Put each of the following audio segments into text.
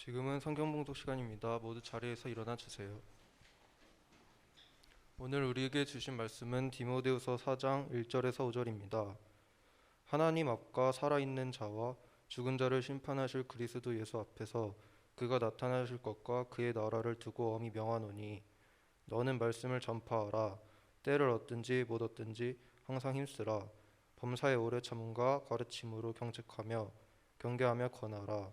지금은 성경 봉독 시간입니다. 모두 자리에서 일어나 주세요. 오늘 우리에게 주신 말씀은 디모데후서 4장 1절에서 5절입니다. 하나님 앞과 살아있는 자와 죽은 자를 심판하실 그리스도 예수 앞에서 그가 나타나실 것과 그의 나라를 두고 엄히 명하노니 너는 말씀을 전파하라. 때를 얻든지 못 얻든지 항상 힘쓰라. 범사에 오래 참음과 가르침으로 경책하며 경계하며 권하라.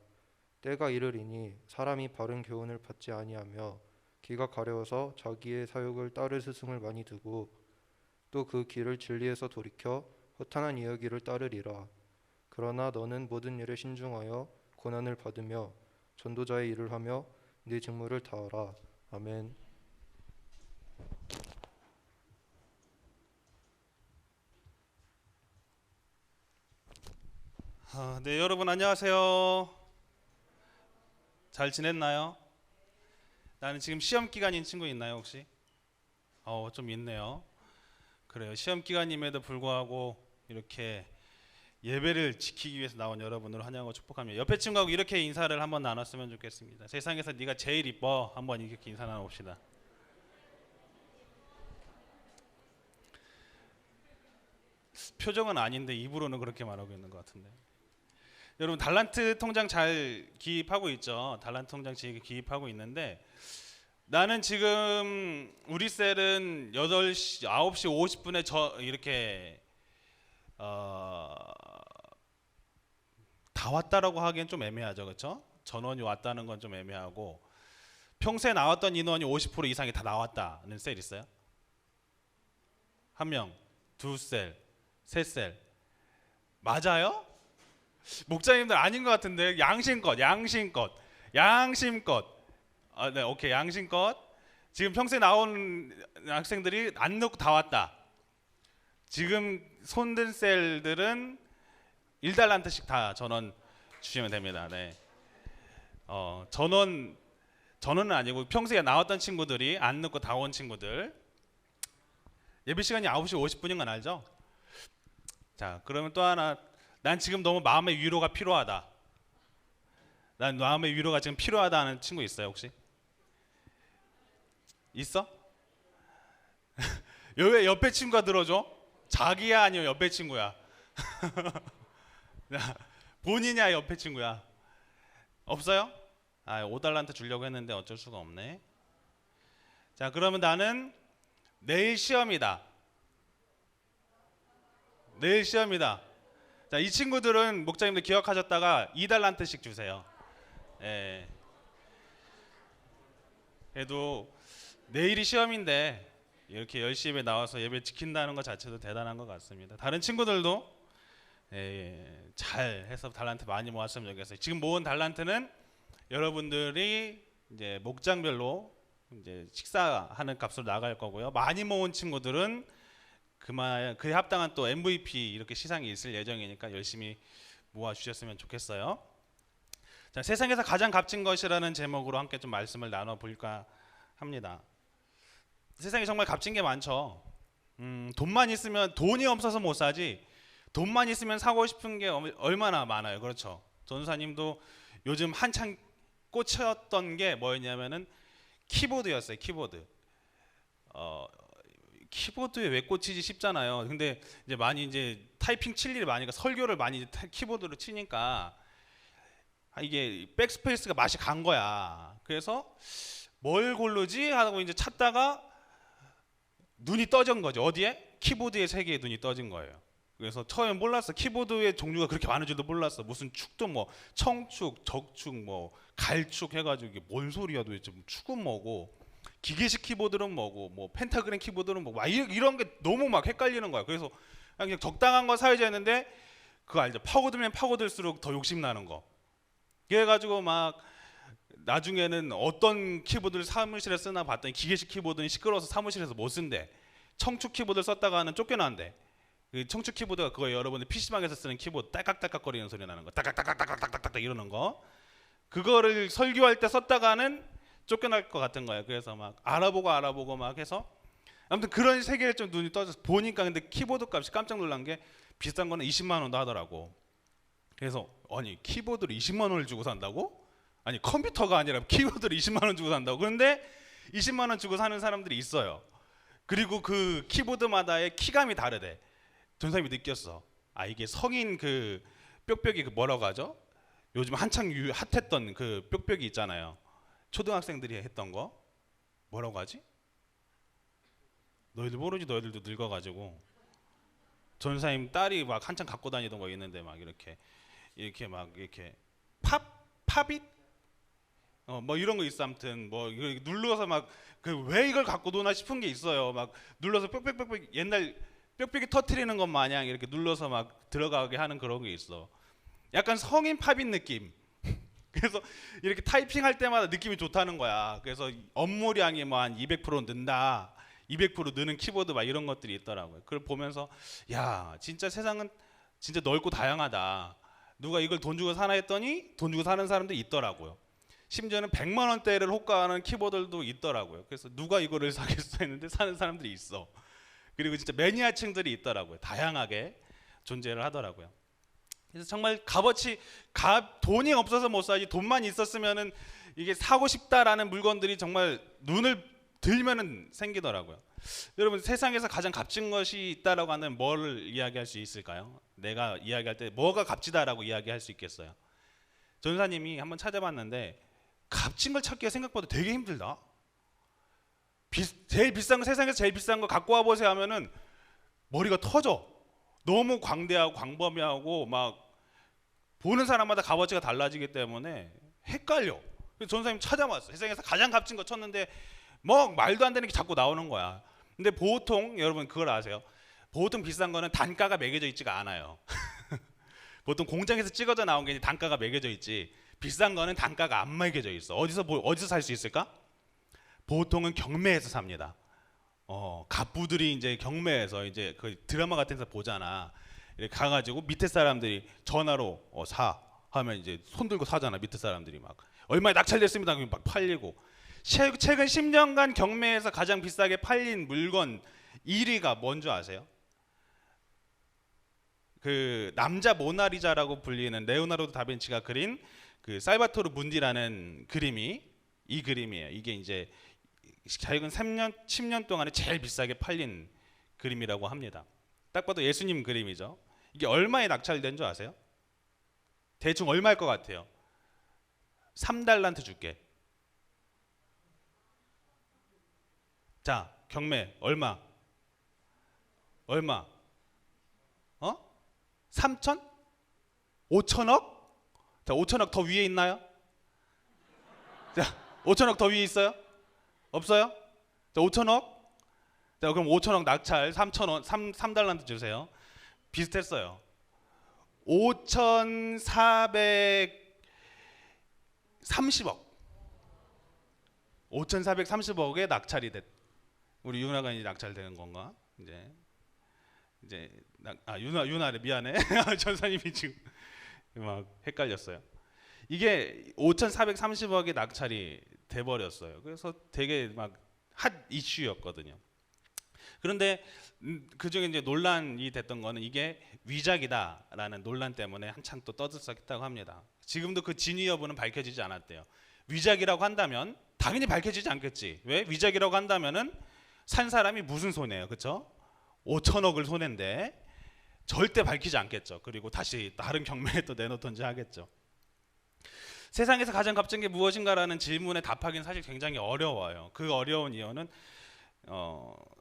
때가 이르리니 사람이 바른 교훈을 받지 아니하며 귀가 가려워서 자기의 사욕을 따를 스승을 많이 두고 또 그 길을 진리에서 돌이켜 허탄한 이야기를 따르리라. 그러나 너는 모든 일에 신중하여 고난을 받으며 전도자의 일을 하며 네 직무를 다하라. 아멘. 네, 여러분 안녕하세요. 잘 지냈나요? 나는 지금 시험 기간인 친구 있나요 혹시? 좀 있네요. 그래요. 시험 기간임에도 불구하고 이렇게 예배를 지키기 위해서 나온 여러분을 환영하고 축복합니다. 옆에 친구하고 이렇게 인사를 한번 나눴으면 좋겠습니다. 세상에서 네가 제일 이뻐. 한번 이렇게 인사 나눠봅시다. 표정은 아닌데 입으로는 그렇게 말하고 있는 것 같은데. 여러분 달란트 통장 잘 기입하고 있죠? 달란트 통장 기입하고 있는데 나는 지금 우리 셀은 8시, 9시 50분에 이렇게 다 왔다라고 하기엔 좀 애매하죠, 그렇죠? 전원이 왔다는 건 좀 애매하고 평소에 나왔던 인원이 50% 이상이 다 나왔다는 셀 있어요? 한 명, 두 셀, 세 셀. 맞아요? 목사님들 아닌 것 같은데 양심껏. 네, 오케이, 양심껏. 지금 평소에 나온 학생들이 안 넣고 다 왔다. 지금 손든 셀들은 1달란트씩 다 전원 주시면 됩니다. 네. 전원은 아니고 평소에 나왔던 친구들이 안 넣고 다 온 친구들. 예배 시간이 9시 50분인 건 알죠? 자, 그러면 또 하나. 난 지금 너무 마음의 위로가 필요하다. 난 마음의 위로가 지금 필요하다 하는 친구 있어요 혹시? 있어? 왜 옆에 친구가 들어줘? 자기야 아니면 옆에 친구야? 본인이야 옆에 친구야? 없어요? 5달란트 주려고 했는데 어쩔 수가 없네. 자, 그러면 나는 내일 시험이다. 자, 이 친구들은 목사님들 기억하셨다가 2달란트씩 주세요. 예. 그래도 내일이 시험인데 이렇게 열심히 나와서 예배 지킨다는 것 자체도 대단한 것 같습니다. 다른 친구들도 잘 해서 달란트 많이 모았으면 좋겠어요. 지금 모은 달란트는 여러분들이 이제 목장별로 이제 식사하는 값으로 나갈 거고요. 많이 모은 친구들은 그에 합당한 또 MVP 이렇게 시상이 있을 예정이니까 열심히 모아 주셨으면 좋겠어요. 자, 세상에서 가장 값진 것이라는 제목으로 함께 좀 말씀을 나눠 볼까 합니다. 세상에 정말 값진 게 많죠. 돈만 있으면, 돈이 없어서 못 사지 돈만 있으면 사고 싶은 게 얼마나 많아요. 그렇죠? 전사님도 요즘 한창 꽂혔던 게 뭐였냐면은 키보드였어요. 키보드에 왜 꽂히지 싶잖아요. 근데 이제 많이 이제 타이핑 칠 일이 많으니까 설교를 많이 키보드로 치니까 이게 백스페이스가 맛이 간 거야. 그래서 뭘 고르지 하고 이제 찾다가 눈이 떠진 거죠. 어디에? 키보드의 세계에 눈이 떠진 거예요. 그래서 처음에 몰랐어. 키보드의 종류가 그렇게 많은 줄도 몰랐어. 무슨 축도 뭐 청축, 적축, 뭐 갈축 해가지고 이게 뭔 소리야 도대체. 축은 뭐고 기계식 키보드는 뭐고 뭐 펜타그램 키보드는 뭐고 막 이런 게 너무 막 헷갈리는 거야. 그래서 그냥 적당한 거 사야지 했는데 그거 알죠? 파고들면 파고들수록 더 욕심 나는 거. 그래가지고 막 나중에는 어떤 키보드를 사무실에 쓰나 봤더니 기계식 키보드는 시끄러워서 사무실에서 못 쓴대. 청축 키보드를 썼다가는 쫓겨난대. 그 청축 키보드가 그거 여러분들 PC방에서 쓰는 키보드 딸깍딸깍거리는 소리 나는 거, 딸깍딸깍딸깍딸깍 이러는 거. 그거를 설교할 때 썼다가는 쫓겨날 것 같은 거예요. 그래서 막 알아보고 막 해서 아무튼 그런 세계에 좀 눈이 떠져서 보니까 근데 키보드 값이 깜짝 놀란 게 비싼 거는 20만 원도 하더라고. 그래서 아니 키보드를 20만 원을 주고 산다고? 아니 컴퓨터가 아니라 키보드를 20만 원 주고 산다고. 그런데 20만 원 주고 사는 사람들이 있어요. 그리고 그 키보드마다의 키감이 다르대. 전사님이 느꼈어. 아 이게 성인 그 뾱뾱이 그 뭐라고 하죠? 요즘 한창 핫했던 그 뾱뾱이 있잖아요. 초등학생들이 했던 거 뭐라고 하지? 너희들 모르지? 너희들도 늙어가지고 전사님 딸이 막 한창 갖고 다니던 거 있는데 막 이렇게 막 이렇게 팝잇 뭐 이런 거 있어. 아무튼 뭐 이거 눌러서 막 그 왜 이걸 갖고 노나 싶은 게 있어요. 막 눌러서 뾱뾱뾱뾱 옛날 뾱뾱이 터트리는 것 마냥 이렇게 눌러서 막 들어가게 하는 그런 게 있어. 약간 성인 팝잇 느낌. 그래서 이렇게 타이핑할 때마다 느낌이 좋다는 거야. 그래서 업무량이 뭐 한 200% 는다. 200% 느는 키보드 막 이런 것들이 있더라고요. 그걸 보면서 야 진짜 세상은 진짜 넓고 다양하다. 누가 이걸 돈 주고 사나 했더니 돈 주고 사는 사람도 있더라고요. 심지어는 100만 원대를 호가하는 키보드들도 있더라고요. 그래서 누가 이거를 사겠어 했는데 사는 사람들이 있어. 그리고 진짜 매니아층들이 있더라고요. 다양하게 존재를 하더라고요. 그래서 정말 값어치 돈이 없어서 못 사지 돈만 있었으면은 이게 사고 싶다라는 물건들이 정말 눈을 들면은 생기더라고요. 여러분 세상에서 가장 값진 것이 있다라고 하는 뭘 이야기할 수 있을까요? 내가 이야기할 때 뭐가 값지다라고 이야기할 수 있겠어요? 전사님이 한번 찾아봤는데 값진 걸 찾기가 생각보다 되게 힘들다. 제일 비싼 거 세상에서 제일 비싼 거 갖고 와 보세요 하면은 머리가 터져. 너무 광대하고 광범위하고 막 보는 사람마다 값어치가 달라지기 때문에 헷갈려. 그래서 전사님 찾아봤어. 세상에서 가장 값진 거 쳤는데 뭐 말도 안 되는 게 자꾸 나오는 거야. 근데 보통 여러분 그걸 아세요? 보통 비싼 거는 단가가 매겨져 있지가 않아요. 보통 공장에서 찍어져 나온 게 단가가 매겨져 있지. 비싼 거는 단가가 안 매겨져 있어. 어디서 살 수 있을까? 보통은 경매에서 삽니다. 갑부들이 이제 경매에서 이제 그 드라마 같은 데서 보잖아. 이렇게 가가지고 밑에 사람들이 전화로 사 하면 이제 손 들고 사잖아. 밑에 사람들이 막 얼마에 낙찰됐습니다. 그럼 막 팔리고. 최근 10년간 경매에서 가장 비싸게 팔린 물건 1위가 뭔지 아세요? 그 남자 모나리자라고 불리는 레오나르도 다빈치가 그린 그 살바토르 문디라는 그림이 이 그림이에요. 이게 이제 최근 10년 동안에 제일 비싸게 팔린 그림이라고 합니다. 딱 봐도 예수님 그림이죠. 이게 얼마에 낙찰된 줄 아세요? 대충 얼마일 것 같아요? 3달란트 줄게. 자, 경매 얼마? 3천? 5천억? 자, 5천억 더 위에 있나요? 자, 5천억 더 위에 있어요? 없어요? 자, 5천억? 자, 그럼 5천억 낙찰 3천원 3달란트 주세요. 비슷했어요. 5,430억. 5,430억에 낙찰이 됐. 우리 유나가 이제 낙찰되는 건가? 이제 유나래 미안해. 전사님이 지금 막 헷갈렸어요. 이게 5,430억에 낙찰이 돼 버렸어요. 그래서 되게 막 핫 이슈였거든요. 그런데 그중에 이제 논란이 됐던 거는 이게 위작이다라는 논란 때문에 한창 또 떠들썩했다고 합니다. 지금도 그 진위 여부는 밝혀지지 않았대요. 위작이라고 한다면 당연히 밝혀지지 않겠지. 왜? 위작이라고 한다면은 산 사람이 무슨 손해예요, 그렇죠? 5천억을 손해인데 절대 밝히지 않겠죠. 그리고 다시 다른 경매에 또 내놓던지 하겠죠. 세상에서 가장 값진 게 무엇인가라는 질문에 답하기는 사실 굉장히 어려워요. 그 어려운 이유는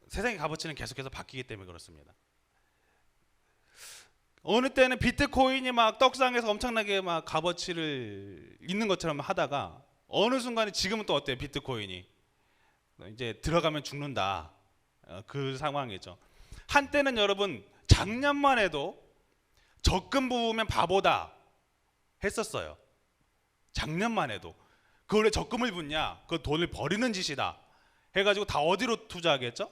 세상의 값어치는 계속해서 바뀌기 때문에 그렇습니다. 어느 때는 비트코인이 막 떡상해서 엄청나게 막 값어치를 있는 것처럼 하다가 어느 순간에 지금은 또 어때요? 비트코인이 이제 들어가면 죽는다. 그 상황이죠. 한때는 여러분 작년만 해도 적금 부으면 바보다 했었어요. 작년만 해도 그걸 왜 적금을 붓냐? 그 돈을 버리는 짓이다 해가지고 다 어디로 투자하겠죠?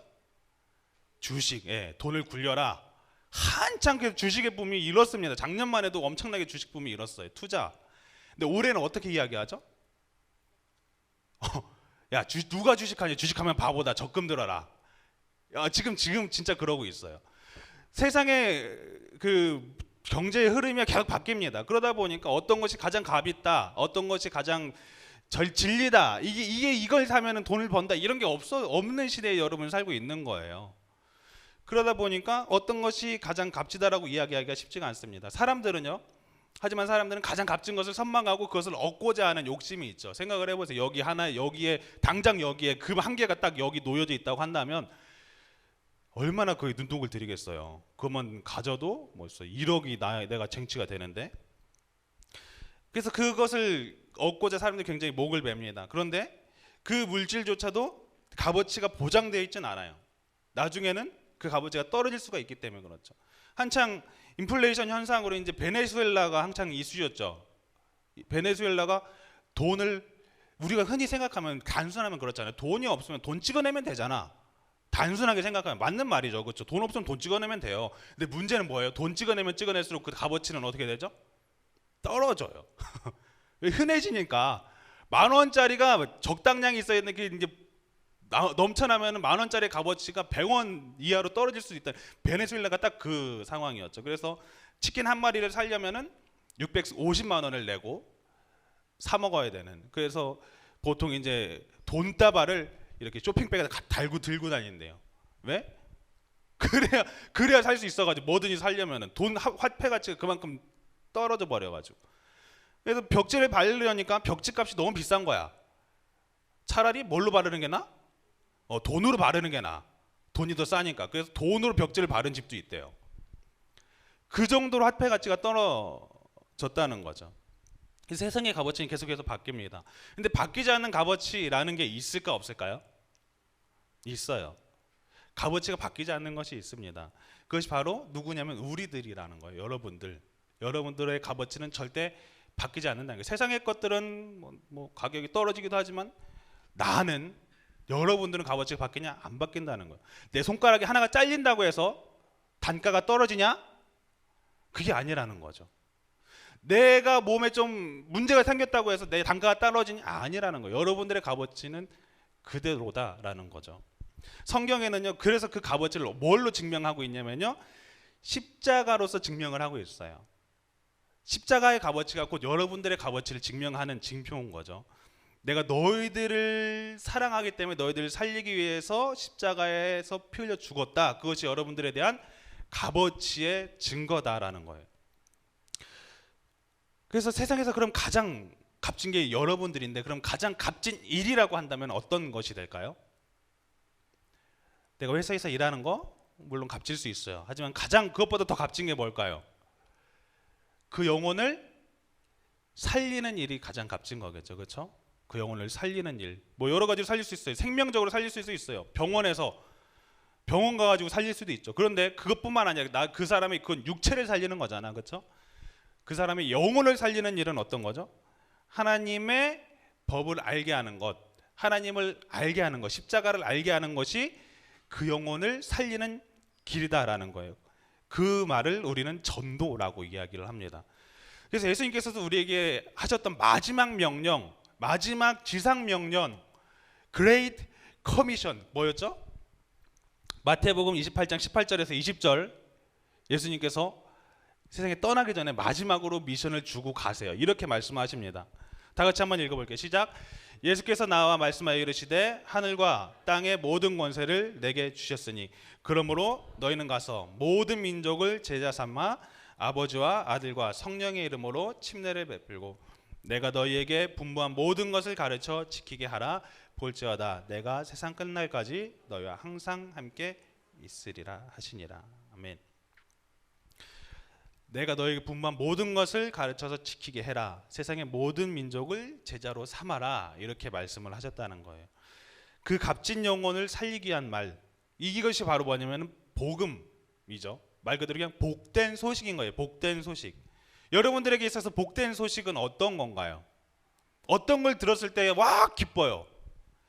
주식에 돈을 굴려라. 한창 그 주식의 붐이 일었습니다. 작년만 해도 엄청나게 주식 붐이 일었어요. 투자. 근데 올해는 어떻게 이야기하죠? 야, 누가 주식하냐? 주식하면 바보다. 적금 들어라. 야, 지금 진짜 그러고 있어요. 세상에 그 경제의 흐름이 계속 바뀝니다. 그러다 보니까 어떤 것이 가장 값 있다, 어떤 것이 가장 진리다, 이걸 사면은 돈을 번다, 이런 게 없는 시대에 여러분이 살고 있는 거예요. 그러다 보니까 어떤 것이 가장 값지다라고 이야기하기가 쉽지가 않습니다. 하지만 사람들은 가장 값진 것을 선망하고 그것을 얻고자 하는 욕심이 있죠. 생각을 해보세요. 여기 하나, 여기에 당장 여기에 금 한 개가 딱 여기 놓여져 있다고 한다면 얼마나 거기 눈독을 들이겠어요. 그러면 가져도 벌써 1억이 내가 쟁취가 되는데. 그래서 그것을 얻고자 사람들이 굉장히 목을 맵니다. 그런데 그 물질조차도 값어치가 보장되어 있지는 않아요. 나중에는 그 값어치가 떨어질 수가 있기 때문에 그렇죠. 한창 인플레이션 현상으로 이제 베네수엘라가 한창 이슈였죠. 베네수엘라가 돈을, 우리가 흔히 생각하면 단순하면 그렇잖아요. 돈이 없으면 돈 찍어내면 되잖아. 단순하게 생각하면 맞는 말이죠. 그렇죠. 돈 없으면 돈 찍어내면 돼요. 근데 문제는 뭐예요? 돈 찍어내면 찍어낼수록 그 값어치는 어떻게 되죠? 떨어져요. 흔해지니까 10,000원짜리가 적당량이 있어야 되는 게 이제 넘쳐나면 10,000원짜리 값어치가 100원 이하로 떨어질 수 있다. 베네수엘라가 딱 그 상황이었죠. 그래서 치킨 한 마리를 살려면은 650만 원을 내고 사 먹어야 되는. 그래서 보통 이제 돈다발을 이렇게 쇼핑백에다 달고 들고 다닌대요. 왜? 그래야 살 수 있어가지고 뭐든지 살려면은 돈 화폐 가치가 그만큼 떨어져 버려가지고. 그래서 벽지를 바르려니까 벽지 값이 너무 비싼 거야. 차라리 뭘로 바르는 게 나아? 돈으로 바르는 게 나아. 돈이 더 싸니까. 그래서 돈으로 벽지를 바른 집도 있대요. 그 정도로 화폐 가치가 떨어졌다는 거죠. 세상의 값어치는 계속해서 바뀝니다. 근데 바뀌지 않는 값어치라는 게 있을까 없을까요? 있어요. 값어치가 바뀌지 않는 것이 있습니다. 그것이 바로 누구냐면 우리들이라는 거예요. 여러분들의 값어치는 절대 바뀌지 않는다는 거예요. 세상의 것들은 뭐 가격이 떨어지기도 하지만 여러분들은 값어치가 바뀌냐? 안 바뀐다는 거예요. 내 손가락이 하나가 잘린다고 해서 단가가 떨어지냐? 그게 아니라는 거죠. 내가 몸에 좀 문제가 생겼다고 해서 내 단가가 떨어지냐? 아니라는 거예요. 여러분들의 값어치는 그대로다라는 거죠. 성경에는요, 그래서 그 값어치를 뭘로 증명하고 있냐면요, 십자가로서 증명을 하고 있어요. 십자가의 값어치가 곧 여러분들의 값어치를 증명하는 징표인 거죠. 내가 너희들을 사랑하기 때문에 너희들을 살리기 위해서 십자가에서 피 흘려 죽었다. 그것이 여러분들에 대한 값어치의 증거다라는 거예요. 그래서 세상에서 그럼 가장 값진 게 여러분들인데, 그럼 가장 값진 일이라고 한다면 어떤 것이 될까요? 내가 회사에서 일하는 거 물론 값질 수 있어요. 하지만 가장 그것보다 더 값진 게 뭘까요? 그 영혼을 살리는 일이 가장 값진 거겠죠. 그렇죠? 그 영혼을 살리는 일, 뭐 여러 가지로 살릴 수 있어요. 생명적으로 살릴 수 있어요. 병원 가가지고 살릴 수도 있죠. 그런데 그것뿐만 아니라 그 사람이 그 육체를 살리는 거잖아, 그렇죠? 그 사람의 영혼을 살리는 일은 어떤 거죠? 하나님의 법을 알게 하는 것, 하나님을 알게 하는 것, 십자가를 알게 하는 것이 그 영혼을 살리는 길이다라는 거예요. 그 말을 우리는 전도라고 이야기를 합니다. 그래서 예수님께서도 우리에게 하셨던 마지막 명령, 마지막 지상 명령, Great Commission 뭐였죠? 마태복음 28장 18절에서 20절, 예수님께서 세상에 떠나기 전에 마지막으로 미션을 주고 가세요. 이렇게 말씀하십니다. 다 같이 한번 읽어볼게요. 시작. 예수께서 나와 말씀하여 이르시되 하늘과 땅의 모든 권세를 내게 주셨으니 그러므로 너희는 가서 모든 민족을 제자 삼아 아버지와 아들과 성령의 이름으로 침례를 베풀고 내가 너희에게 분부한 모든 것을 가르쳐 지키게 하라. 볼지어다 내가 세상 끝날까지 너희와 항상 함께 있으리라 하시니라. 아멘. 내가 너희에게 분부한 모든 것을 가르쳐서 지키게 해라. 세상의 모든 민족을 제자로 삼아라. 이렇게 말씀을 하셨다는 거예요. 그 값진 영혼을 살리기 위한 말, 이것이 바로 뭐냐면 복음이죠. 말 그대로 그냥 복된 소식인 거예요. 복된 소식. 여러분들에게 있어서 복된 소식은 어떤 건가요? 어떤 걸 들었을 때 와 기뻐요.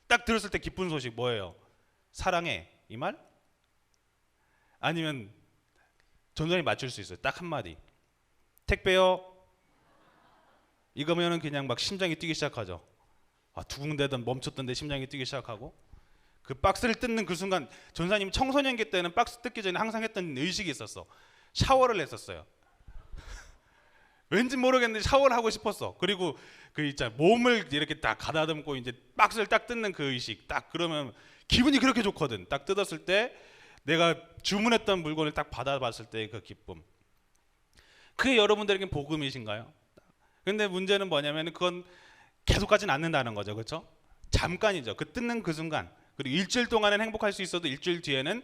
딱 들었을 때 기쁜 소식 뭐예요? 사랑해, 이 말? 아니면 전전히 맞출 수 있어요. 딱 한마디. 택배요. 이거면은 그냥 막 심장이 뛰기 시작하죠. 두근대던 멈췄던데 심장이 뛰기 시작하고, 그 박스를 뜯는 그 순간, 전사님 청소년기 때는 박스 뜯기 전에 항상 했던 의식이 있었어. 샤워를 했었어요. 왠지 모르겠는데 샤워를 하고 싶었어. 그리고 그 있잖아, 몸을 이렇게 딱 가다듬고 이제 박스를 딱 뜯는 그 의식, 딱 그러면 기분이 그렇게 좋거든. 딱 뜯었을 때 내가 주문했던 물건을 딱 받아봤을 때 그 기쁨. 그게 여러분들에겐 복음이신가요? 근데 문제는 뭐냐면 그건 계속 가진 않는다는 거죠. 그렇죠? 잠깐이죠. 그 뜯는 그 순간. 그리고 일주일 동안은 행복할 수 있어도 일주일 뒤에는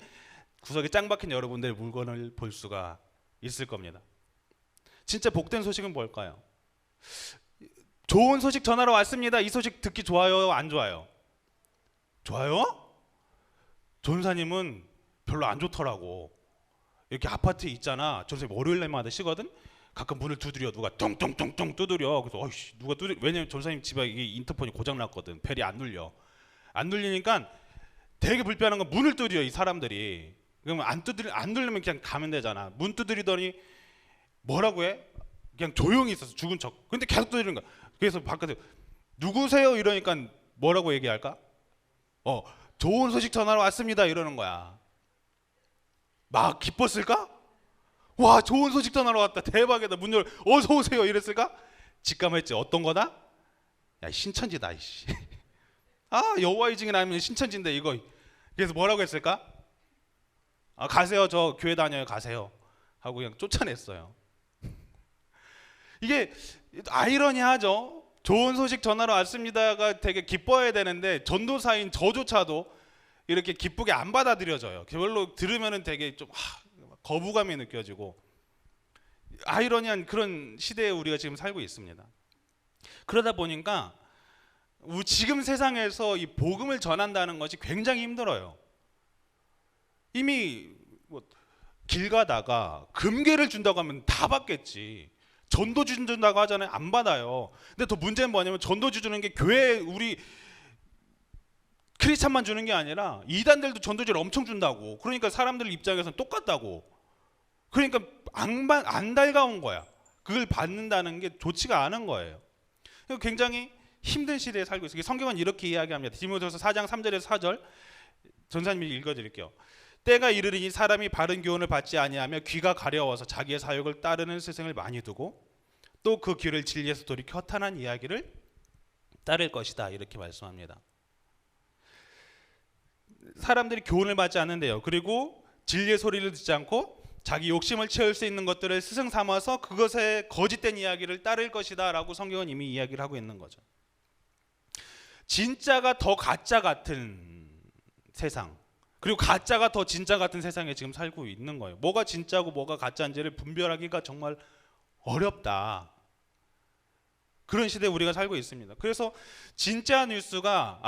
구석에 짱 박힌 여러분들의 물건을 볼 수가 있을 겁니다. 진짜 복된 소식은 뭘까요? 좋은 소식 전하러 왔습니다. 이 소식 듣기 좋아요? 안 좋아요? 좋아요? 전사님은 별로 안 좋더라고. 이렇게 아파트에 있잖아. 전사님 월요일 날마다 쉬거든. 가끔 문을 두드려. 누가 똥똥똥똥 두드려. 그래서 어이씨 누가 두드려. 왜냐면 전사님 집에 이게 인터폰이 고장 났거든. 벨이 안 눌려. 안 눌리니까 되게 불편한 건 문을 두드려 이 사람들이. 그러면 안 누르면 그냥 가면 되잖아. 문 두드리더니 뭐라고 해? 그냥 조용히 있어서 죽은 척. 근데 계속 두드리는 거야. 그래서 바깥에 누구세요? 이러니까 뭐라고 얘기할까? 좋은 소식 전하러 왔습니다. 이러는 거야. 막 기뻤을까? 와, 좋은 소식 전하러 왔다. 대박이다. 문 열어. 어서 오세요. 이랬을까? 직감했지. 어떤 거다? 야, 신천지다. 이씨. 아, 여호와의 증인 아니면 신천지인데 이거. 그래서 뭐라고 했을까? 가세요. 저 교회 다녀요. 가세요. 하고 그냥 쫓아냈어요. 이게 아이러니하죠. 좋은 소식 전하러 왔습니다가 되게 기뻐해야 되는데 전도사인 저조차도 이렇게 기쁘게 안 받아들여져요. 별로 들으면은 되게 좀 거부감이 느껴지고 아이러니한 그런 시대에 우리가 지금 살고 있습니다. 그러다 보니까 지금 세상에서 이 복음을 전한다는 것이 굉장히 힘들어요. 이미 길 가다가 금괴를 준다고 하면 다 받겠지. 전도주 준다고 하잖아요. 안 받아요. 근데 더 문제는 뭐냐면 전도주 주는 게 교회 우리 크리스찬만 주는 게 아니라 이단들도 전도주를 엄청 준다고. 그러니까 사람들 입장에서는 똑같다고. 그러니까 안 달가운 거야. 그걸 받는다는 게 좋지가 않은 거예요. 굉장히 힘든 시대에 살고 있어요. 성경은 이렇게 이야기합니다. 디모데후서 4장 3절에서 4절 전사님이 읽어드릴게요. 때가 이르리니 사람이 바른 교훈을 받지 아니하며 귀가 가려워서 자기의 사욕을 따르는 스승을 많이 두고 또 그 길을 진리에서 돌이켜 허탄한 이야기를 따를 것이다. 이렇게 말씀합니다. 사람들이 교훈을 받지 않는데요. 그리고 진리의 소리를 듣지 않고 자기 욕심을 채울 수 있는 것들을 스승 삼아서 그것에 거짓된 이야기를 따를 것이다 라고 성경은 이미 이야기를 하고 있는 거죠. 진짜가 더 가짜 같은 세상, 그리고 가짜가 더 진짜 같은 세상에 지금 살고 있는 거예요. 뭐가 진짜고 뭐가 가짜인지를 분별하기가 정말 어렵다. 그런 시대에 우리가 살고 있습니다. 그래서 진짜 뉴스보다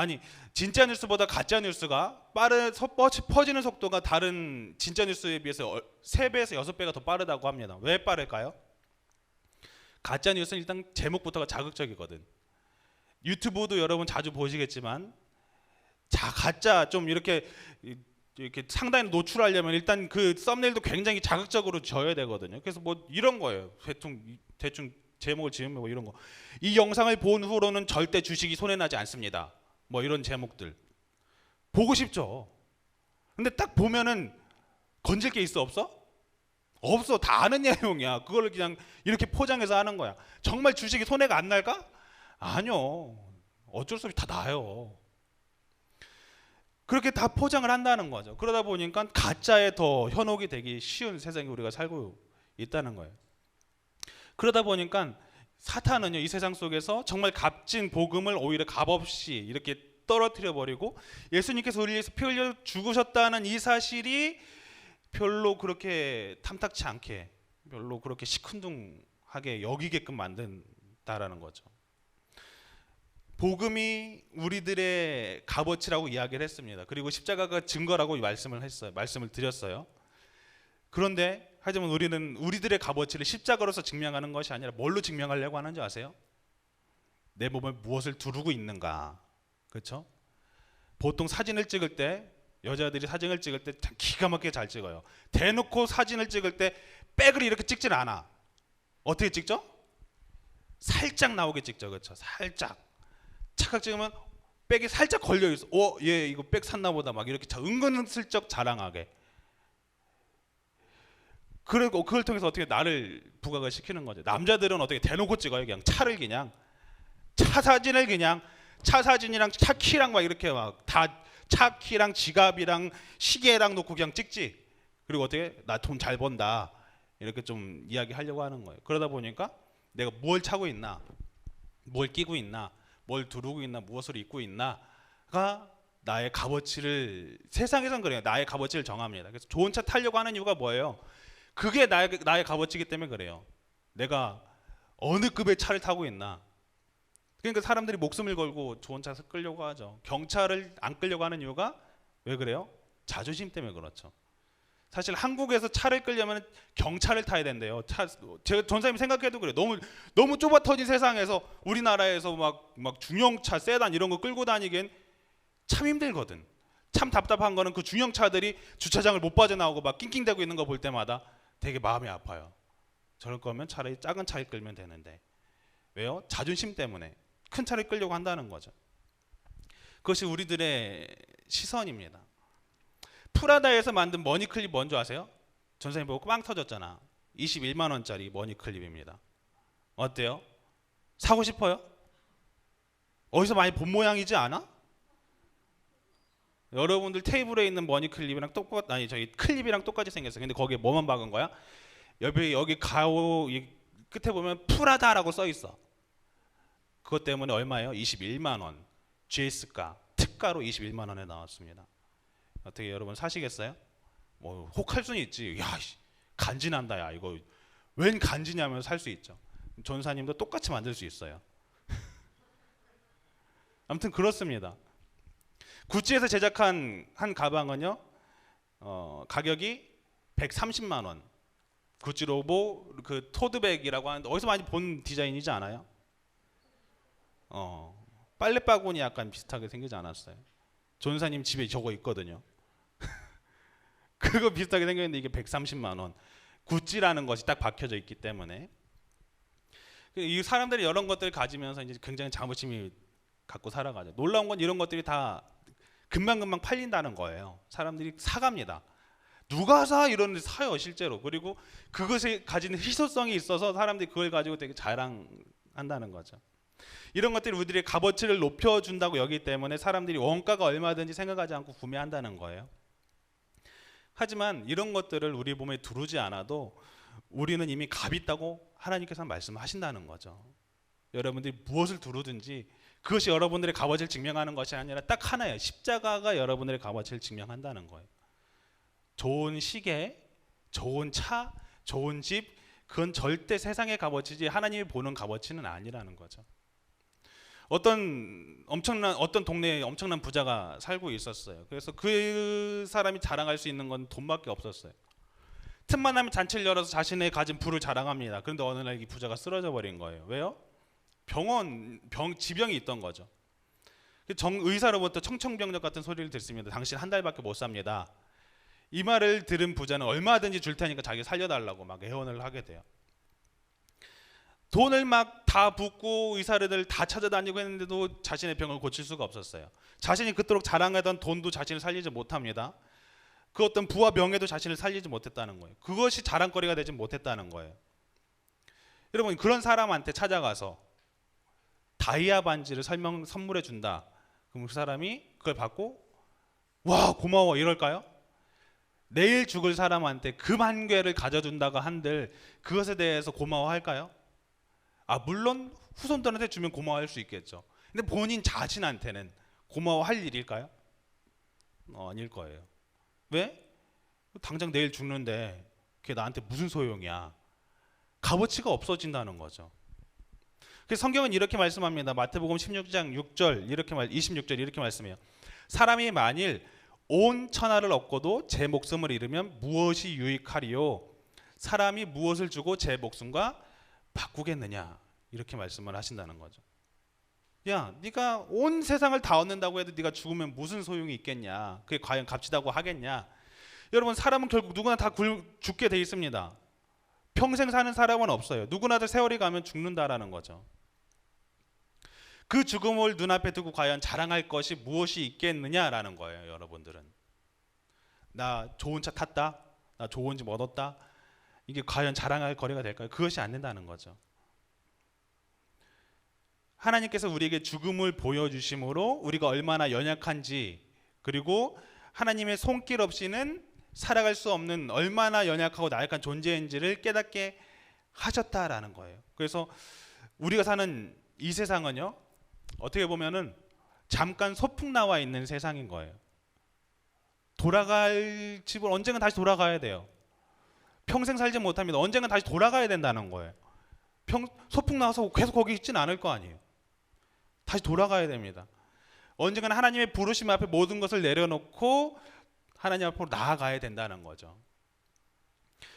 가짜 뉴스가 퍼지는 속도가 다른 진짜 뉴스에 비해서 3배에서 6배가 더 빠르다고 합니다. 왜 빠를까요? 가짜 뉴스는 일단 제목부터가 자극적이거든. 유튜브도 여러분 자주 보시겠지만 가짜 좀 이렇게 상단에 노출하려면 일단 그 썸네일도 굉장히 자극적으로 지어야 되거든요. 그래서 뭐 이런 거예요. 대충 제목을 지으면 뭐 이런 거. 이 영상을 본 후로는 절대 주식이 손해 나지 않습니다. 뭐 이런 제목들. 보고 싶죠. 근데 딱 보면은 건질 게 있어 없어? 없어. 다 아는 내용이야. 그걸 그냥 이렇게 포장해서 하는 거야. 정말 주식이 손해가 안 날까? 아니요. 어쩔 수 없이 다 나요. 그렇게 다 포장을 한다는 거죠. 그러다 보니까 가짜에 더 현혹이 되기 쉬운 세상에 우리가 살고 있다는 거예요. 그러다 보니까 사탄은요, 이 세상 속에서 정말 값진 복음을 오히려 값없이 이렇게 떨어뜨려 버리고 예수님께서 우리를 위해서 피 흘려 죽으셨다는 이 사실이 별로 그렇게 탐탁치 않게, 별로 그렇게 시큰둥하게 여기게끔 만든다라는 거죠. 복음이 우리들의 값어치라고 이야기를 했습니다. 그리고 십자가가 증거라고 말씀을 드렸어요. 그런데 하지만 우리는 우리들의 값어치를 십자가로서 증명하는 것이 아니라 뭘로 증명하려고 하는지 아세요? 내 몸에 무엇을 두르고 있는가. 그렇죠? 보통 사진을 찍을 때, 여자들이 사진을 찍을 때 기가 막히게 잘 찍어요. 대놓고 사진을 찍을 때 백을 이렇게 찍질 않아. 어떻게 찍죠? 살짝 나오게 찍죠. 그렇죠? 살짝. 착각 찍으면 백이 살짝 걸려 있어. 얘 이거 백 샀나 보다. 막 이렇게 은근슬쩍 자랑하게. 그리고 그걸 통해서 어떻게 나를 부각을 시키는 거죠. 남자들은 어떻게 대놓고 찍어요. 그냥 차를 그냥 차 사진을 그냥 차 사진이랑 차 키랑 막 이렇게 막 다 차 키랑 지갑이랑 시계랑 놓고 그냥 찍지. 그리고 어떻게 나 돈 잘 번다 이렇게 좀 이야기하려고 하는 거예요. 그러다 보니까 내가 뭘 차고 있나, 뭘 끼고 있나, 뭘 두르고 있나, 무엇을 입고 있나가 나의 값어치를 세상에선 그래요. 나의 값어치를 정합니다. 그래서 좋은 차 타려고 하는 이유가 뭐예요? 그게 나의 값어치이기 때문에 그래요. 내가 어느 급의 차를 타고 있나. 그러니까 사람들이 목숨을 걸고 좋은 차 끌려고 하죠. 경차를 안 끌려고 하는 이유가 왜 그래요? 자존심 때문에 그렇죠. 사실 한국에서 차를 끌려면 경차를 타야 된대요. 제가 전사님 생각해도 그래요. 너무 좁아 터진 세상에서 우리나라에서 막 중형차, 세단 이런 거 끌고 다니기엔 참 힘들거든. 참 답답한 거는 그 중형차들이 주차장을 못 빠져나오고 막 낑낑대고 있는 거 볼 때마다 되게 마음이 아파요. 저럴 거면 차라리 작은 차를 끌면 되는데. 왜요? 자존심 때문에 큰 차를 끌려고 한다는 거죠. 그것이 우리들의 시선입니다. 프라다에서 만든 머니클립 뭔지 아세요? 전사님 보고 빵 터졌잖아. 21만 원짜리 머니클립입니다. 어때요? 사고 싶어요? 어디서 많이 본 모양이지 않아? 여러분들 테이블에 있는 머니클립이랑 저희 클립이랑 똑같이 생겼어요. 근데 거기에 뭐만 박은 거야? 여기 가오 이 끝에 보면 프라다라고 써 있어. 그것 때문에 얼마예요? 21만 원. GS가 특가로 21만 원에 나왔습니다. 어떻게 여러분 사시겠어요? 뭐 혹할 수는 있지. 야, 간지난다. 야, 이거 웬 간지냐면 살 수 있죠. 전사님도 똑같이 만들 수 있어요. 아무튼 그렇습니다. 구찌에서 제작한 한 가방은요, 가격이 130만 원. 구찌 로보 그 토드백이라고 하는데 어디서 많이 본 디자인이지 않아요? 빨래 바구니 약간 비슷하게 생기지 않았어요? 전사님 집에 저거 있거든요. 그거 비슷하게 생겼는데 이게 130만 원. 구찌라는 것이 딱 박혀져 있기 때문에 이 사람들이 이런 것들을 가지면서 이제 굉장히 자부심이 갖고 살아가죠. 놀라운 건 이런 것들이 다 금방금방 팔린다는 거예요. 사람들이 사갑니다. 누가 사? 이런 사요 실제로. 그리고 그것이 가지는 희소성이 있어서 사람들이 그걸 가지고 되게 자랑한다는 거죠. 이런 것들이 우리들의 값어치를 높여준다고 여기기 때문에 사람들이 원가가 얼마든지 생각하지 않고 구매한다는 거예요. 하지만 이런 것들을 우리 몸에 두르지 않아도 우리는 이미 값이 있다고 하나님께서 말씀하신다는 거죠. 여러분들이 무엇을 두르든지 그것이 여러분들의 값어치를 증명하는 것이 아니라 딱 하나예요. 십자가가 여러분들의 값어치를 증명한다는 거예요. 좋은 시계, 좋은 차, 좋은 집, 그건 절대 세상의 값어치지 하나님이 보는 값어치는 아니라는 거죠. 어떤 동네에 엄청난 부자가 살고 있었어요. 그래서 그 사람이 자랑할 수 있는 건 돈밖에 없었어요. 틈만 나면 잔치를 열어서 자신의 가진 부를 자랑합니다. 그런데 어느 날 이 부자가 쓰러져 버린 거예요. 왜요? 지병이 있던 거죠. 의사로부터 청천벽력 같은 소리를 듣습니다. 당신 한 달밖에 못 삽니다. 이 말을 들은 부자는 얼마든지 줄 테니까 자기 살려달라고 막 애원을 하게 돼요. 돈을 막 다 붓고 의사를 다 찾아다니고 했는데도 자신의 병을 고칠 수가 없었어요. 자신이 그토록 자랑하던 돈도 자신을 살리지 못합니다. 그 어떤 부와 명예도 자신을 살리지 못했다는 거예요. 그것이 자랑거리가 되지 못했다는 거예요. 여러분 그런 사람한테 찾아가서 다이아 반지를 선물해 준다. 그럼 그 사람이 그걸 받고 와 고마워 이럴까요? 내일 죽을 사람한테 금한 개를 가져준다고 한들 그것에 대해서 고마워할까요? 물론 후손들한테 주면 고마워할 수 있겠죠. 근데 본인 자신한테는 고마워할 일일까요? 아닐 거예요. 왜? 당장 내일 죽는데 그게 나한테 무슨 소용이야. 값어치가 없어진다는 거죠. 그래서 성경은 이렇게 말씀합니다. 마태복음 16장 6절 26절 이렇게 말씀해요. 사람이 만일 온 천하를 얻고도 제 목숨을 잃으면 무엇이 유익하리요? 사람이 무엇을 주고 제 목숨과 바꾸겠느냐? 이렇게 말씀을 하신다는 거죠. 야, 네가 온 세상을 다 얻는다고 해도 네가 죽으면 무슨 소용이 있겠냐? 그게 과연 값지다고 하겠냐? 여러분 사람은 결국 누구나 다 죽게 돼 있습니다. 평생 사는 사람은 없어요. 누구나 다 세월이 가면 죽는다라는 거죠. 그 죽음을 눈앞에 두고 과연 자랑할 것이 무엇이 있겠느냐라는 거예요. 여러분들은 나 좋은 차 탔다, 나 좋은 집 얻었다, 이게 과연 자랑할 거리가 될까요? 그것이 안 된다는 거죠. 하나님께서 우리에게 죽음을 보여주심으로 우리가 얼마나 연약한지, 그리고 하나님의 손길 없이는 살아갈 수 없는 얼마나 연약하고 나약한 존재인지를 깨닫게 하셨다라는 거예요. 그래서 우리가 사는 이 세상은요, 어떻게 보면은 잠깐 소풍 나와 있는 세상인 거예요. 돌아갈 집을 언젠간 다시 돌아가야 돼요. 평생 살지 못합니다. 언젠간 다시 돌아가야 된다는 거예요. 소풍 나와서 계속 거기 있진 않을 거 아니에요. 다시 돌아가야 됩니다. 언젠가는 하나님의 부르심 앞에 모든 것을 내려놓고 하나님 앞으로 나아가야 된다는 거죠.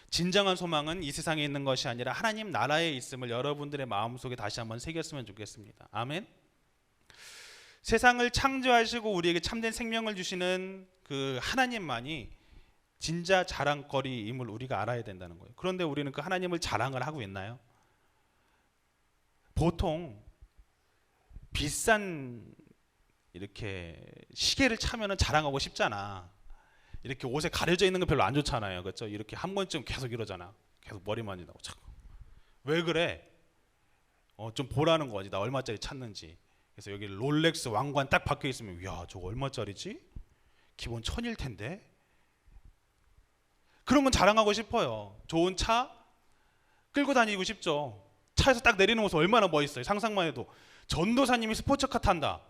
진정한 소망은 이 세상에 있는 것이 아니라 하나님 나라에 있음을 여러분들의 마음속에 다시 한번 새겼으면 좋겠습니다. 아멘. 세상을 창조하시고 우리에게 참된 생명을 주시는 그 하나님만이 진짜 자랑거리임을 우리가 알아야 된다는 거예요. 그런데 우리는 그 하나님을 자랑을 하고 있나요? 보통 비싼 이렇게 시계를 차면은 자랑하고 싶잖아. 이렇게 옷에 가려져 있는 거 별로 안 좋잖아요. 그렇죠? 이렇게 한 번쯤 계속 이러잖아. 계속 머리 만진다고 자꾸. 왜 그래? 좀 보라는 거지. 나 얼마짜리 찼는지. 그래서 여기 롤렉스 왕관 딱 박혀 있으면, 야, 저거 얼마짜리지? 기본 1000일 텐데. 그런 건 자랑하고 싶어요. 좋은 차 끌고 다니고 싶죠. 차에서 딱 내리는 모습 얼마나 멋있어요. 상상만 해도. 전도사님이 스포츠카 탄다.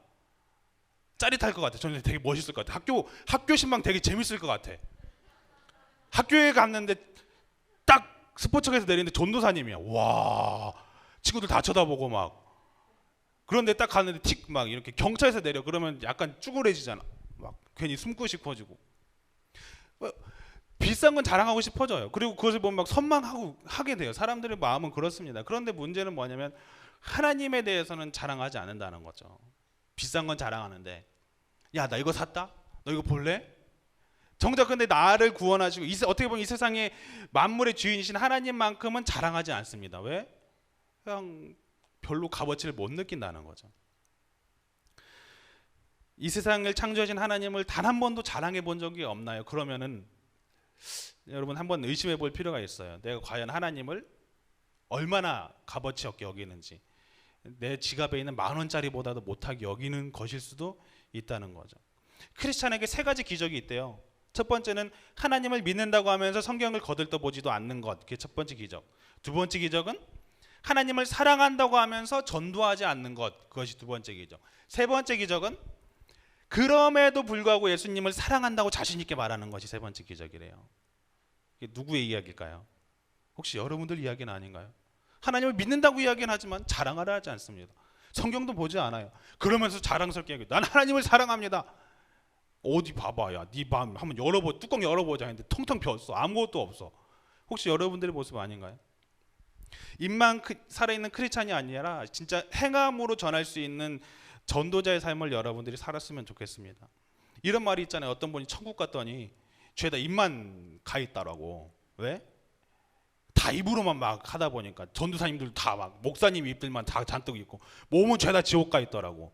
짜릿할 것 같아. 저는 되게 멋있을 것 같아. 학교 신방 되게 재밌을 것 같아. 학교에 갔는데 딱 스포츠카에서 내리는데 전도사님이야. 와, 친구들 다 쳐다보고 막. 그런데 딱 갔는데 틱 막 이렇게 경차에서 내려. 그러면 약간 쭈그레지잖아. 막 괜히 숨고 싶어지고. 비싼 건 자랑하고 싶어져요. 그리고 그것을 보면 막 선망하고 하게 돼요. 사람들의 마음은 그렇습니다. 그런데 문제는 뭐냐면 하나님에 대해서는 자랑하지 않는다는 거죠. 비싼 건 자랑하는데, 야, 나 이거 샀다? 너 이거 볼래? 정작 근데 나를 구원하시고 어떻게 보면 이 세상의 만물의 주인이신 하나님만큼은 자랑하지 않습니다. 왜? 그냥 별로 값어치를 못 느낀다는 거죠. 이 세상을 창조하신 하나님을 단 한 번도 자랑해 본 적이 없나요? 그러면은 여러분 한번 의심해 볼 필요가 있어요. 내가 과연 하나님을 얼마나 값어치 없게 여기는지. 내 지갑에 있는 10,000원짜리보다도 못하게 여기는 것일 수도 있다는 거죠. 크리스찬에게 3가지 기적이 있대요. 첫 번째는 하나님을 믿는다고 하면서 성경을 거들떠보지도 않는 것. 그게 첫 번째 기적. 두 번째 기적은 하나님을 사랑한다고 하면서 전도하지 않는 것. 그것이 두 번째 기적. 세 번째 기적은 그럼에도 불구하고 예수님을 사랑한다고 자신 있게 말하는 것이 세 번째 기적이래요. 이게 누구의 이야기일까요? 혹시 여러분들 이야기는 아닌가요? 하나님을 믿는다고 이야기는 하지만 자랑하려 하지 않습니다. 성경도 보지 않아요. 그러면서 자랑스럽게 얘기해요. 난 하나님을 사랑합니다. 어디 봐봐. 야, 네 마음 한번 열어보, 뚜껑 열어보자 했는데 텅텅 비었어. 아무것도 없어. 혹시 여러분들의 모습 아닌가요? 입만 살아있는 크리스찬이 아니라 진짜 행함으로 전할 수 있는 전도자의 삶을 여러분들이 살았으면 좋겠습니다. 이런 말이 있잖아요. 어떤 분이 천국 갔더니 죄다 입만 가 있다라고. 왜? 다 입으로만 막 하다 보니까 전도사님들 다 막 목사님 입들만 다 잔뜩 있고 몸은 죄다 지옥 가 있더라고.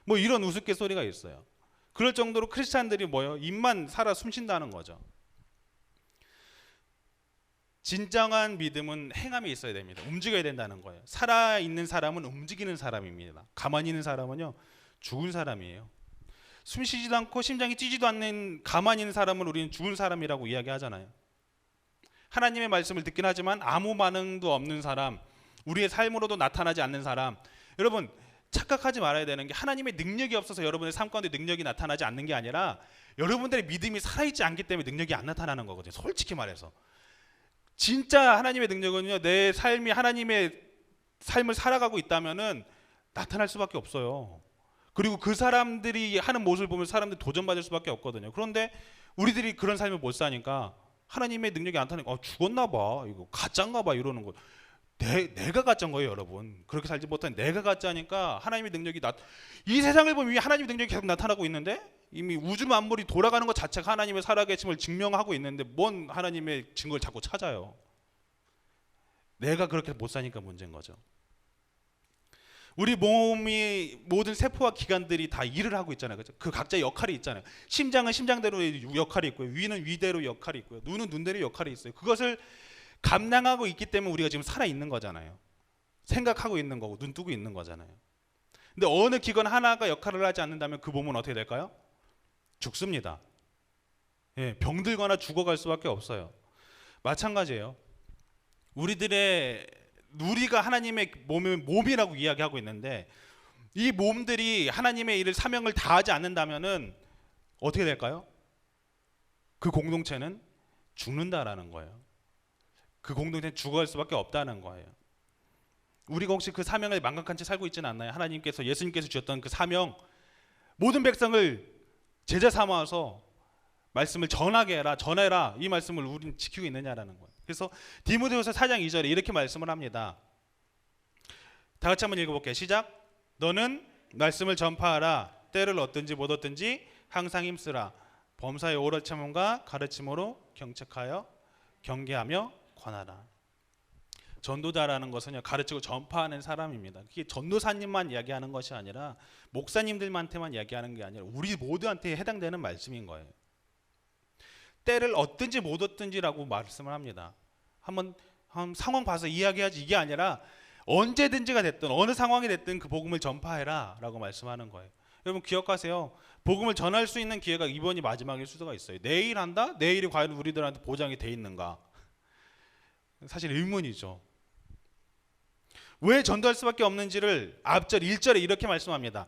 뭐 이런 우스갯소리가 있어요. 그럴 정도로 크리스찬들이 뭐예요? 입만 살아 숨쉰다는 거죠. 진정한 믿음은 행함이 있어야 됩니다. 움직여야 된다는 거예요. 살아있는 사람은 움직이는 사람입니다. 가만히 있는 사람은요, 죽은 사람이에요. 숨쉬지도 않고 심장이 뛰지도 않는 가만히 있는 사람은 우리는 죽은 사람이라고 이야기하잖아요. 하나님의 말씀을 듣긴 하지만 아무 반응도 없는 사람, 우리의 삶으로도 나타나지 않는 사람. 여러분 착각하지 말아야 되는 게 하나님의 능력이 없어서 여러분의 삶 가운데 능력이 나타나지 않는 게 아니라 여러분들의 믿음이 살아있지 않기 때문에 능력이 안 나타나는 거거든요. 솔직히 말해서. 진짜 하나님의 능력은요, 내 삶이 하나님의 삶을 살아가고 있다면은 나타날 수밖에 없어요. 그리고 그 사람들이 하는 모습을 보면 사람들이 도전받을 수밖에 없거든요. 그런데 우리들이 그런 삶을 못 사니까 하나님의 능력이 안 타니까 죽었나 봐, 이거 가짜인가 봐 이러는 거. 내가 가짜인 거예요, 여러분. 그렇게 살지 못한 내가 가짜니까 하나님의 능력이 이 세상을 보면 이미 하나님의 능력이 계속 나타나고 있는데, 이미 우주 만물이 돌아가는 것 자체가 하나님의 살아계심을 증명하고 있는데 뭔 하나님의 증거를 자꾸 찾아요. 내가 그렇게 못 사니까 문제인 거죠. 우리 몸이 모든 세포와 기관들이 다 일을 하고 있잖아요. 그렇죠? 그 각자의 역할이 있잖아요. 심장은 심장대로 역할이 있고요. 위는 위대로 역할이 있고요. 눈은 눈대로 역할이 있어요. 그것을 감당하고 있기 때문에 우리가 지금 살아 있는 거잖아요. 생각하고 있는 거고 눈 뜨고 있는 거잖아요. 근데 어느 기관 하나가 역할을 하지 않는다면 그 몸은 어떻게 될까요? 죽습니다. 예, 병들거나 죽어갈 수밖에 없어요. 마찬가지예요. 우리가 하나님의 몸이라고 이야기하고 있는데 이 몸들이 하나님의 일을 사명을 다하지 않는다면은 어떻게 될까요? 그 공동체는 죽는다라는 거예요. 그 공동체는 죽어갈 수밖에 없다는 거예요. 우리가 혹시 그 사명을 망각한 채 살고 있지는 않나요? 하나님께서 예수님께서 주셨던 그 사명, 모든 백성을 제자 삼아서 말씀을 전해라 이 말씀을 우리는 지키고 있느냐라는 거예요. 그래서 디모데후서 4장 2절에 이렇게 말씀을 합니다. 다 같이 한번 읽어볼게요. 시작. 너는 말씀을 전파하라. 때를 얻든지 못 얻든지 항상 힘쓰라. 범사의 오래 참음과 가르침으로 경책하여 경계하며 권하라. 전도자라는 것은 가르치고 전파하는 사람입니다. 그게 전도사님만 이야기하는 것이 아니라 목사님들한테만 이야기하는 게 아니라 우리 모두한테 해당되는 말씀인 거예요. 때를 얻든지 못 얻든지라고 말씀을 합니다. 한번 상황 봐서 이야기하지 이게 아니라 언제든지가 됐든 어느 상황이 됐든 그 복음을 전파해라 라고 말씀하는 거예요. 여러분 기억하세요. 복음을 전할 수 있는 기회가 이번이 마지막일 수가 있어요. 내일 한다? 내일이 과연 우리들한테 보장이 돼 있는가? 사실 의문이죠. 왜 전도할 수밖에 없는지를 앞절 1절에 이렇게 말씀합니다.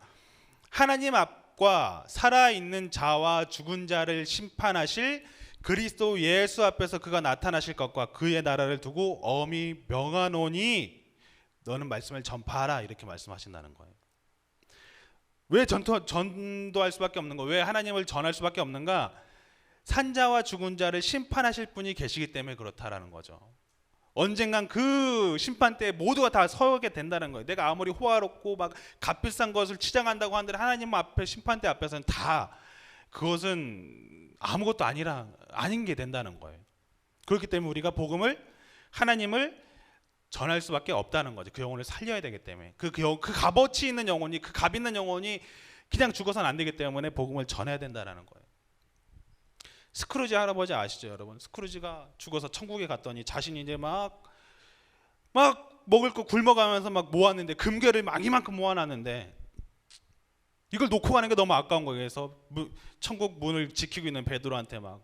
하나님 앞과 살아있는 자와 죽은 자를 심판하실 그리스도 예수 앞에서 그가 나타나실 것과 그의 나라를 두고 엄히 명하노니 너는 말씀을 전파하라 이렇게 말씀하신다는 거예요. 왜 전도할 수밖에 없는가? 왜 하나님을 전할 수밖에 없는가? 산자와 죽은 자를 심판하실 분이 계시기 때문에 그렇다라는 거죠. 언젠간 그 심판 때 모두가 다 서게 된다는 거예요. 내가 아무리 호화롭고 막 값비싼 것을 치장한다고 하는데 하나님 앞에 심판대 앞에서는 다 그것은 아무것도 아닌 게 된다는 거예요. 그렇기 때문에 우리가 하나님을 전할 수밖에 없다는 거죠. 그 영혼을 살려야 되기 때문에 그 값어치 있는 영혼이 그 값 있는 영혼이 그냥 죽어서는 안 되기 때문에 복음을 전해야 된다는 거예요. 스크루지 할아버지 아시죠, 여러분? 스크루지가 죽어서 천국에 갔더니 자신이 이제 막 먹을 거 굶어가면서 막 모았는데 금괴를 막 이만큼 모아놨는데 이걸 놓고 가는 게 너무 아까운 거예요. 그래서 천국 문을 지키고 있는 베드로한테 막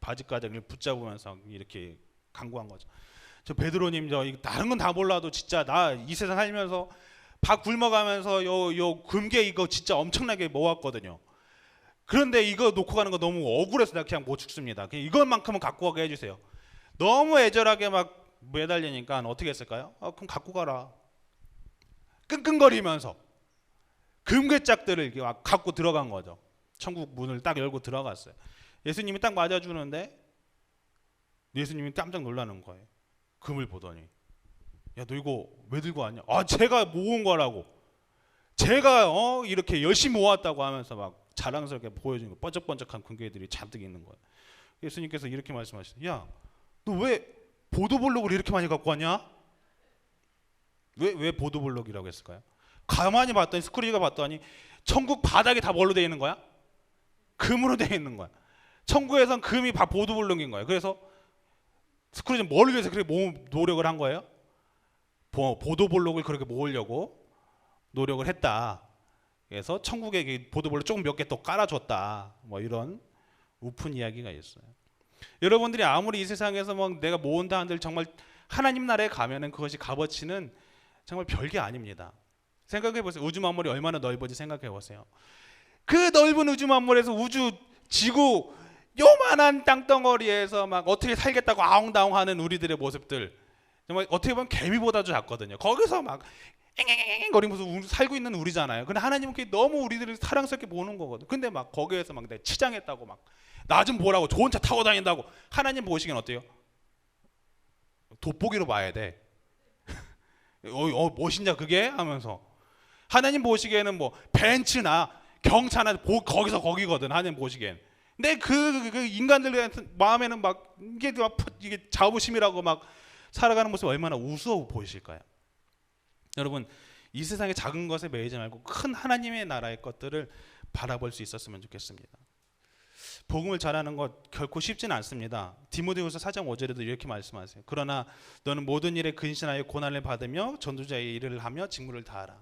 바지가랑이를 붙잡으면서 이렇게 간구한 거죠. 저 베드로님, 저 다른 건 다 몰라도 진짜 나 이 세상 살면서 밥 굶어가면서 요 금괴 이거 진짜 엄청나게 모았거든요. 그런데 이거 놓고 가는 거 너무 억울해서 내가 그냥 못 죽습니다. 이것만큼은 갖고 가게 해주세요. 너무 애절하게 막 매달리니까 어떻게 했을까요? 그럼 갖고 가라. 끙끙거리면서 금괴짝들을 막 갖고 들어간 거죠. 천국 문을 딱 열고 들어갔어요. 예수님이 딱 맞아주는데 예수님이 깜짝 놀라는 거예요. 금을 보더니 야, 너 이거 왜 들고 왔냐? 제가 모은 거라고. 제가 이렇게 열심히 모았다고 하면서 막 자랑스럽게 보여주는 거, 번쩍번쩍한 금괴들이 잔뜩 있는 거예요. 예수님께서 이렇게 말씀하시죠. 야, 너 왜 보도블록을 이렇게 많이 갖고 왔냐? 왜 보도블록이라고 했을까요? 가만히 봤더니 스크루지가 봤더니 천국 바닥에 다 뭘로 되어 있는 거야? 금으로 되어 있는 거야. 천국에선 금이 다 보도블록인 거예요. 그래서 스크루지는 뭘 위해서 그렇게 노력을 한 거예요? 보도블록을 그렇게 모으려고 노력을 했다. 그래서 천국에 보도블록 조금 몇 개 더 깔아줬다. 뭐 이런 우픈 이야기가 있어요. 여러분들이 아무리 이 세상에서 막 내가 모은다 한들 정말 하나님 나라에 가면은 그것이 값어치는 정말 별게 아닙니다. 생각해 보세요. 우주 만물이 얼마나 넓은지 생각해 보세요. 그 넓은 우주 만물에서 지구 요만한 땅덩어리에서 막 어떻게 살겠다고 아웅다웅하는 우리들의 모습들 정말 어떻게 보면 개미보다도 작거든요. 거기서 막 앵앵앵거리면서 살고 있는 우리잖아요. 근데 하나님은 그게 너무 우리들을 사랑스럽게 보는 거거든. 근데 막 거기에서 막 내가 치장했다고 막 나 좀 보라고 좋은 차 타고 다닌다고 하나님 보시기엔 어때요? 돋보기로 봐야 돼. 멋있냐 그게? 하면서 하나님 보시기에는 뭐 벤츠나 경차나 거기서 거기거든. 하나님 보시기엔. 근데 그 인간들 마음에는 막 이게 자부심이라고 막 살아가는 모습이 얼마나 우스워 보이실까요? 여러분 이 세상의 작은 것에 매이지 말고 큰 하나님의 나라의 것들을 바라볼 수 있었으면 좋겠습니다. 복음을 전하는 것 결코 쉽지는 않습니다. 디모데후서 4장 5절에도 이렇게 말씀하세요. 그러나 너는 모든 일에 근신하여 고난을 받으며 전도자의 일을 하며 직무를 다하라.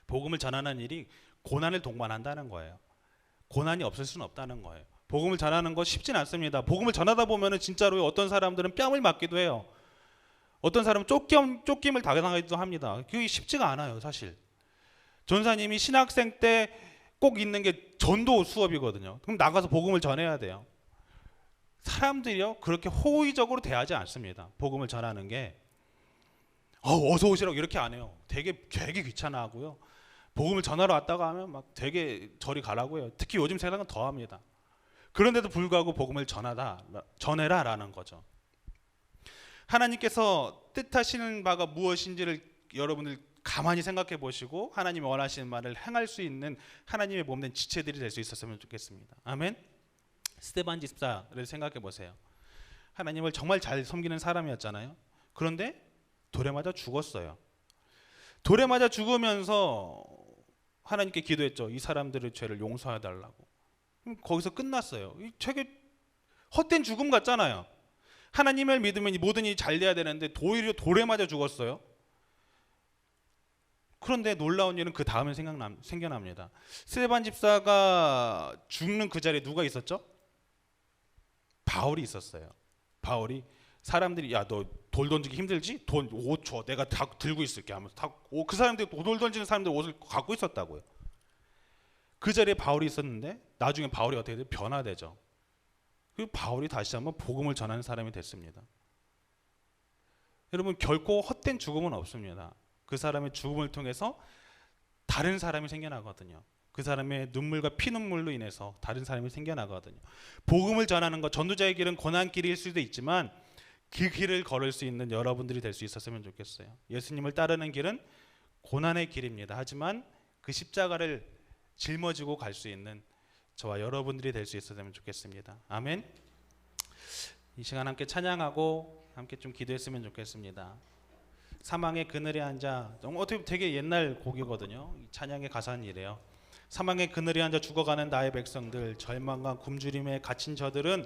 복음을 전하는 일이 고난을 동반한다는 거예요. 고난이 없을 수는 없다는 거예요. 복음을 전하는 것 쉽진 않습니다. 복음을 전하다 보면은 진짜로 어떤 사람들은 뺨을 맞기도 해요. 어떤 사람은 쫓김을 당하기도 합니다. 그게 쉽지가 않아요, 사실. 전사님이 신학생 때 꼭 있는 게 전도 수업이거든요. 그럼 나가서 복음을 전해야 돼요. 사람들이요 그렇게 호의적으로 대하지 않습니다. 복음을 전하는 게 어서 오시라고 이렇게 안 해요. 되게 귀찮아하고요. 복음을 전하러 왔다가 하면 막 되게 저리 가라고 해요. 특히 요즘 세상은 더 합니다. 그런데도 불구하고 복음을 전해라라는 거죠. 하나님께서 뜻하시는 바가 무엇인지를 여러분들 가만히 생각해 보시고 하나님이 원하시는 말을 행할 수 있는 하나님의 몸된 지체들이 될 수 있었으면 좋겠습니다. 아멘. 스데반 집사를 생각해 보세요. 하나님을 정말 잘 섬기는 사람이었잖아요. 그런데 돌에 맞아 죽었어요. 돌에 맞아 죽으면서 하나님께 기도했죠. 이 사람들의 죄를 용서해 달라고. 거기서 끝났어요. 되게 헛된 죽음 같잖아요. 하나님을 믿으면 모든 일이 잘 돼야 되는데 오히려 돌에 맞아 죽었어요. 그런데 놀라운 일은 그 다음에 생겨납니다. 스데반 집사가 죽는 그 자리에 누가 있었죠? 바울이 있었어요. 바울이 사람들이 야 너 돌 던지기 힘들지? 돈 옷 줘. 내가 다 들고 있을게 하면서 그 사람들이 돌 던지는 사람들 옷을 갖고 있었다고요. 그 자리에 바울이 있었는데 나중에 바울이 어떻게 돼요? 변화되죠. 그리고 바울이 다시 한번 복음을 전하는 사람이 됐습니다. 여러분 결코 헛된 죽음은 없습니다. 그 사람의 죽음을 통해서 다른 사람이 생겨나거든요. 그 사람의 눈물과 피눈물로 인해서 다른 사람이 생겨나거든요. 복음을 전하는 것, 전도자의 길은 고난길일 수도 있지만 그 길을 걸을 수 있는 여러분들이 될 수 있었으면 좋겠어요. 예수님을 따르는 길은 고난의 길입니다. 하지만 그 십자가를 짊어지고 갈 수 있는 저와 여러분들이 될 수 있었으면 좋겠습니다. 아멘. 이 시간 함께 찬양하고 함께 좀 기도했으면 좋겠습니다. 사망의 그늘에 앉아, 어떻게 보면 되게 옛날 곡이거든요. 이 찬양의 가사는 이래요. 사망의 그늘에 앉아 죽어가는 나의 백성들, 절망과 굶주림에 갇힌 저들은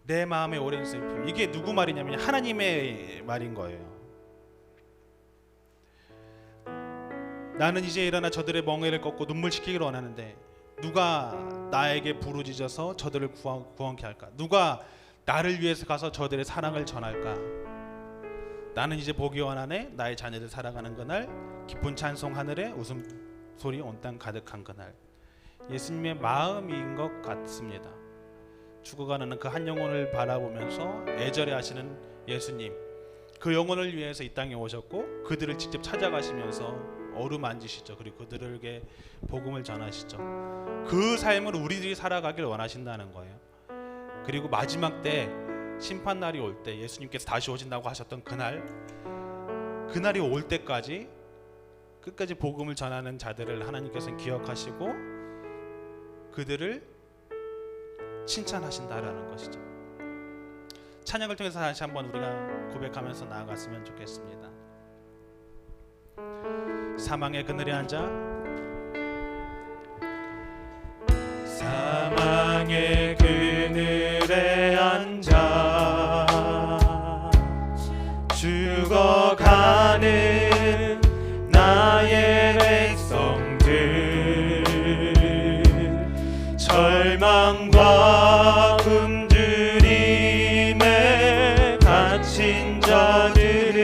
내 마음의 오랜 슬픔. 이게 누구 말이냐면 하나님의 말인 거예요. 나는 이제 일어나 저들의 멍에를 꺾고 눈물 식히기를 원하는데 누가 나에게 부르짖어서 저들을 구원케 할까? 누가 나를 위해서 가서 저들의 사랑을 전할까? 나는 이제 보기 원하네. 나의 자녀들 살아가는 그날, 기쁜 찬송 하늘에 웃음소리 온 땅 가득한 그날. 예수님의 마음인 것 같습니다. 죽어가는 그 한 영혼을 바라보면서 애절해 하시는 예수님, 그 영혼을 위해서 이 땅에 오셨고 그들을 직접 찾아가시면서 어루만지시죠. 그리고 그들에게 복음을 전하시죠. 그 삶을 우리들이 살아가길 원하신다는 거예요. 그리고 마지막 때 심판날이 올 때 예수님께서 다시 오신다고 하셨던 그날이 올 때까지 끝까지 복음을 전하는 자들을 하나님께서는 기억하시고 그들을 칭찬하신다라는 것이죠. 찬양을 통해서 다시 한번 우리가 고백하면서 나아갔으면 좋겠습니다. 사망의 그늘에 앉아, 사망의 그늘에 앉아 죽어가는 나의 백성들, 절망과 굶주림에 갇힌 자들은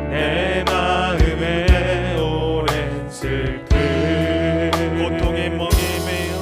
내 마음에 오랜 슬픔, 고통의 멍에 매여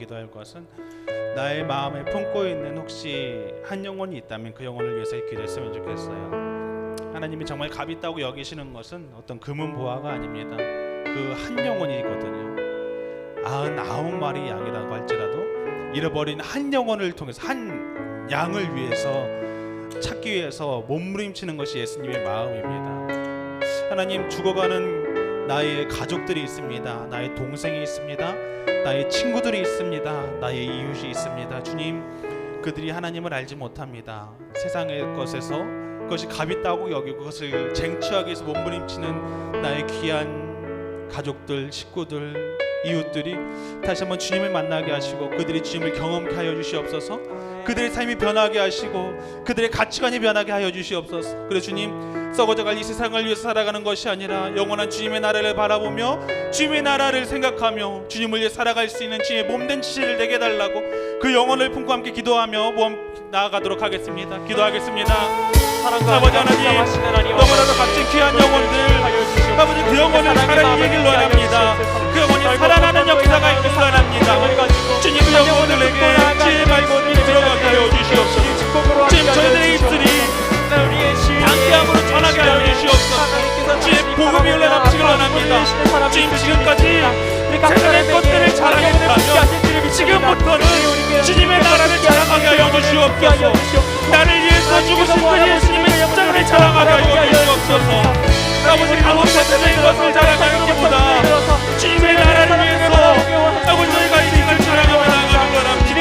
기도할 것은 나의 마음에 품고 있는 혹시 한 영혼이 있다면 그 영혼을 위해서 기도했으면 좋겠어요. 하나님이 정말 값 있다고 여기시는 것은 어떤 금은 보화가 아닙니다. 그 한 영혼이거든요. 99마리 양이라고 할지라도 잃어버린 한 영혼을 통해서 한 양을 위해서 찾기 위해서 몸부림치는 것이 예수님의 마음입니다. 하나님, 죽어가는 나의 가족들이 있습니다. 나의 동생이 있습니다. 나의 친구들이 있습니다. 나의 이웃이 있습니다. 주님, 그들이 하나님을 알지 못합니다. 세상의 것에서 그것이 값 있다고 여기고 그것을 쟁취하기 위해서 몸부림치는 나의 귀한 가족들, 식구들, 이웃들이 다시 한번 주님을 만나게 하시고 그들이 주님을 경험케 하여 주시옵소서. 그들의 삶이 변하게 하시고 그들의 가치관이 변하게 하여 주시옵소서. 그래서 주님, 썩어져갈 이 세상을 위해서 살아가는 것이 아니라 영원한 주님의 나라를 바라보며 주님의 나라를 생각하며 주님을 위해 살아갈 수 있는 주님의 몸된 지체를 내게 달라고 그 영혼을 품고 함께 기도하며 나아가도록 하겠습니다. 기도하겠습니다. 아버지 하나님, 너무나도 값진 귀한 영혼들, 아버지 그 영혼을 살아내길 원합니다. 그 영혼이 살아나는 역사가 있길 원합니다. 주님, 그 영혼들에게 지혜 말씀이 들어가게 하여 주시옵소서. 지금 저희들의 입술이 담대함으로 전하게 하여 주시옵소서. 주의 복음이 흘러넘치길 원합니다. 주님, 지금까지 세상의 것들을 자랑했다면 지금부터는 주님의 나라를 자랑하게 하여 주시옵소서. 나를 위해서 죽으신 그 예수님의 십자가를 자랑하게 하여 주시옵소서. 아버지, 강원사들의 것을 자랑하기보다 주님의 나라를 위해서 아버지 저희가 이 생을 자랑하며 나아가는 거랍니다.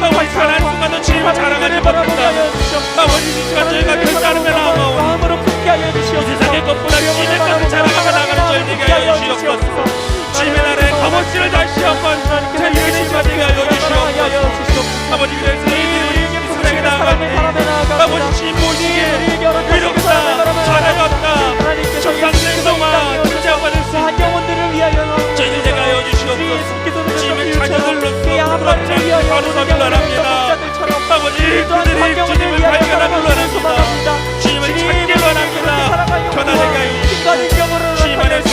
아버지, 사는 순간도 주님을 자랑하지 못한다. 아버지, 이 시간 저희가 결단하며 나아가오니 이 세상의 것보다 주님의 것을 자랑하며 나아가는 저희 되게 하여 주시옵소서. 주님의 나라의 값어치를 다시 한번 저희에게 실천하게 하여 주시옵소서. 아버지, 그래서 이 세상에 나아갈 때 아버지 주님 보시기에 이렇다 잘하였다 정상생성만 인정받을 수 있는 저희들 되게 하여 주시옵소서. 주님의 자녀들로서 부럽지 않게 바로서길 원합니다. 아버지, 그들이 주님을 발견하길 원합니다. 주님을 찾길 원합니다. 변화되게 하여 주시옵소서. 주님 안에서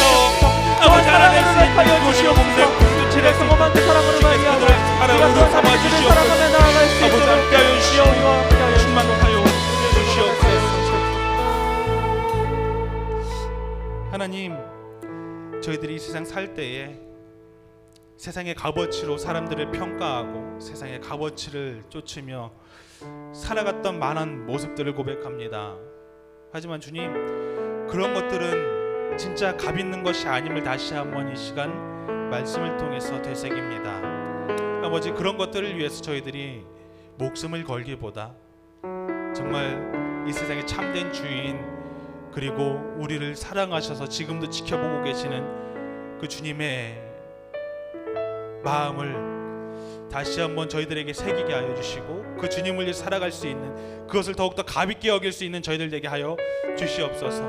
아버지 알아낼 수 있는 도시와 몸된 공동체를 주님께서 그들을 바라보고 삼아주시옵소서. 아버지 함께하여 주시옵소서. 충만하여 주시옵소서. 하나님, 저희들이 이 세상 살 때에 세상의 값어치로 사람들을 평가하고 세상의 값어치를 쫓으며 살아갔던 많은 모습들을 고백합니다. 하지만 주님, 그런 것들은 진짜 값 있는 것이 아님을 다시 한번 이 시간 말씀을 통해서 되새깁니다. 아버지, 그런 것들을 위해서 저희들이 목숨을 걸기보다 정말 이 세상의 참된 주인, 그리고 우리를 사랑하셔서 지금도 지켜보고 계시는 그 주님의 마음을 다시 한번 저희들에게 새기게 하여 주시고 그 주님을 위해 살아갈 수 있는, 그것을 더욱더 가볍게 여길 수 있는 저희들 되게 하여 주시옵소서.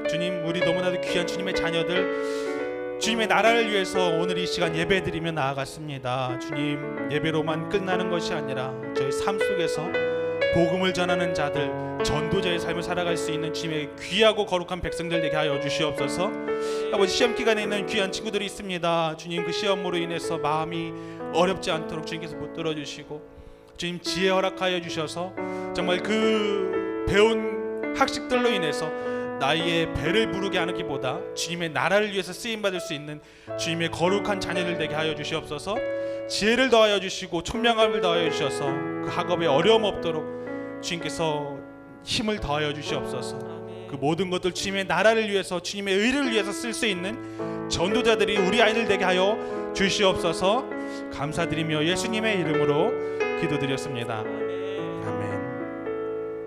주님, 우리 너무나도 귀한 주님의 자녀들, 주님의 나라를 위해서 오늘 이 시간 예배드리며 나아갔습니다. 주님, 예배로만 끝나는 것이 아니라 저희 삶 속에서 복음을 전하는 자들, 전도자의 삶을 살아갈 수 있는 주님의 귀하고 거룩한 백성들 되게 하여 주시옵소서. 아버지, 시험 기간에 있는 귀한 친구들이 있습니다. 주님, 그 시험으로 인해서 마음이 어렵지 않도록 주님께서 붙들어 주시고 주님 지혜 허락하여 주셔서 정말 그 배운 학식들로 인해서 나의 배를 부르게 하기보다 주님의 나라를 위해서 쓰임받을 수 있는 주님의 거룩한 자녀들 되게 하여 주시옵소서. 지혜를 더하여 주시고 총명함을 더하여 주셔서 그 학업에 어려움 없도록 주님께서 힘을 더하여 주시옵소서. 그 모든 것들 주님의 나라를 위해서, 주님의 의를 위해서 쓸 수 있는 전도자들이 우리 아이들 되게 하여 주시옵소서. 감사드리며 예수님의 이름으로 기도드렸습니다.